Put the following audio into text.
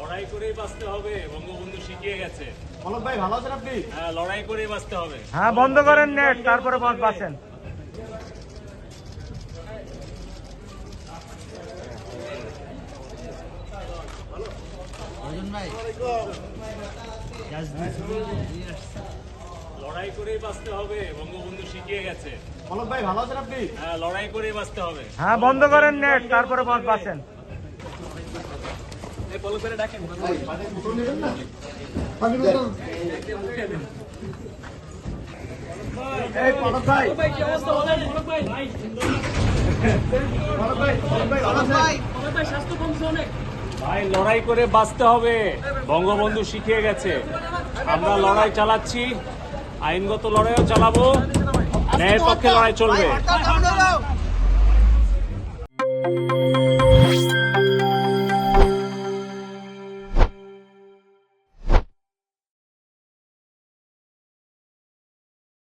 লড়াই করেই বাঁচতে হবে, বঙ্গবন্ধু শিখিয়ে গেছে। পলক ভাই ভালো আছেন আপনি? হ্যাঁ, লড়াই করেই বাঁচতে হবে। হ্যাঁ, বন্ধ করেন নেট, তারপরে বাঁচেন। লড়াই করেই বাঁচতে হবে, বঙ্গবন্ধু শিখিয়ে গেছে। পলক ভাই ভালো আছেন আপনি? হ্যাঁ, লড়াই করেই বাঁচতে হবে। হ্যাঁ, বন্ধ করেন নেট, তারপরে বাঁচেন। এই পলক ভাই ডাকেন। এই পলক ভাই। কি অবস্থা বলেন পলক ভাই? পলক ভাই ভালো আছেন? স্বাস্থ্য কমছে অনেক। ভাই, লড়াই করে বাঁচতে হবে, বঙ্গবন্ধু শিখিয়ে গেছে। আমরা লড়াই চালাচ্ছি, আইনগত লড়াইও চালাবো, ন্যায়ের পক্ষে লড়াই চলবে।